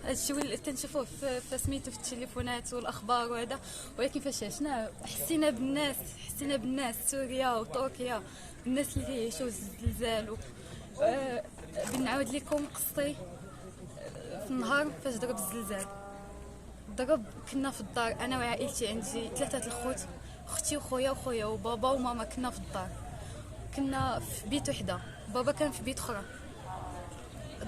هادشي اللي تنشوفوه في سميتو في التليفونات والاخبار وهذا، ولكن فاش عشنا حسينا بالناس سوريا وتركيا، الناس اللي كيعيشوا الزلزال. بنعاود لكم قصتي في النهار فاش ضرب الزلزال. كنا في الدار انا وعائلتي، عندي 3 الخوت، اختي وخويا وبابا وماما. كنا في الدار، كنا في بيت وحده، بابا كان في بيت اخرى.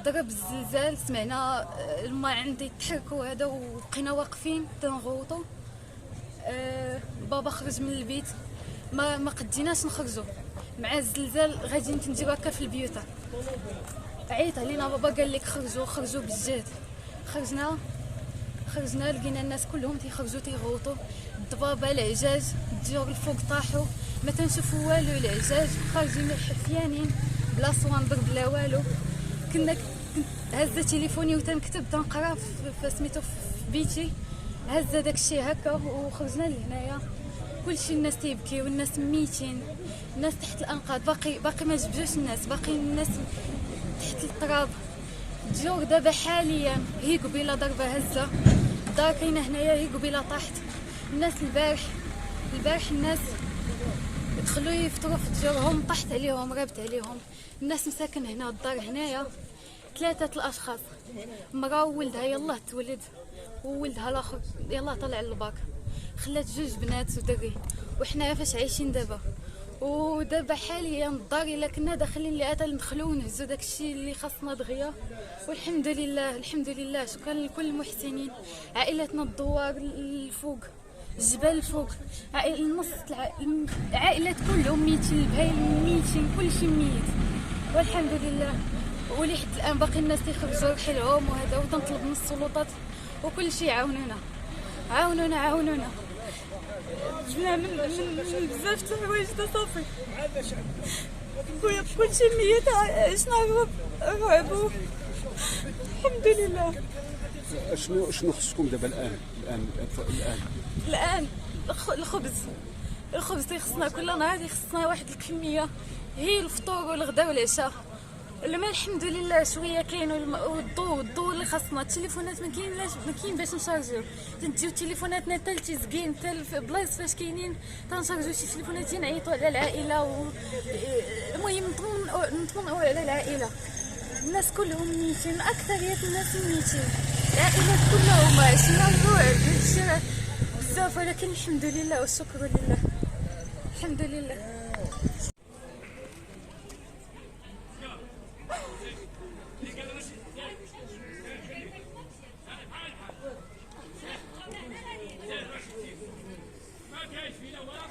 ضرب الزلزال، سمعنا الماء عندي يتحركوا هذا، وبقينا واقفين تنغوطوا. بابا خرج من البيت، ما قديناش نخرجوا مع الزلزال، غاديين نديروا هكا في البيوت. عيط علينا بابا، قال لك خرجوا بالجهد. خرجنا لقينا الناس كلهم تيخرجوا تيغوطوا، الضبابه العجاج الديور الفوق طاحوا، ما تنشوفوا والو، العجاج خارجين حفيانين بلا صواندر بلا والو. كنت هزه تليفوني وتنكتب تنقرا في سميتو في بيتي، هزه داكشي هكا وخرجنا لهنايا. كلشي الناس تيبكيو، الناس ميتين، الناس تحت الانقاض، باقي ما جبدوش الناس، باقي الناس تحت التراب. الديور دابا حاليا هي قبيله ضربه هزه، الدار كاينه هنايا هي قبيله طاحت. الناس البارح الناس دخلوا يفطروا في ديورهم، طاحت عليهم، رابت عليهم. الناس مساكن هنا، الدار هنايا 3 الاشخاص، مرا وولدها يلاه تولد، وولدها الاخر يلاه طلع للباك، خلات 2 بنات ودري. وحنايا فاش عايشين دابا، ودابا حاليا الدار الا كنا داخلين لهذا ندخلوا ونهزوا داكشي اللي خاصنا دغيا. والحمد لله شكرا لكل المحسنين. عائلتنا الدوار الفوق، الجبال الفوق، النص العائلات كلهم ميتين، البهايم ميتين، كلشي ميت والحمد لله. ولحد الان باقي الناس تيخرجوا رحلهم وهذا، وتنطلب من السلطات وكل شيء عاونونا. جبنا من بزاف د الحوايج صافي، كلشي ميت، عشنا رعب. الحمد لله. شنو خصكم دابا الان؟ الخبز تيخصنا كل نهار، يخصنا واحد الكميه، هي الفطور والغدا والعشاء. الماء الحمد لله شويه كاين، والضوء اللي خاصنا. التليفونات ما كاين باش نشارجيو، تنديو تليفوناتنا حتى لتسكين، حتى في بلايص فاش كاينين تنشارجيو شي تليفونات، نعيطوا على العائله المهم نطمنوا على العائله. الناس كلهم ميتين، اكثريه الناس ميتين، العائلات كلهم عشنا الرعب بزاف، ولكن الحمد لله والشكر لله. الحمد لله. ما كاينش فينا ولا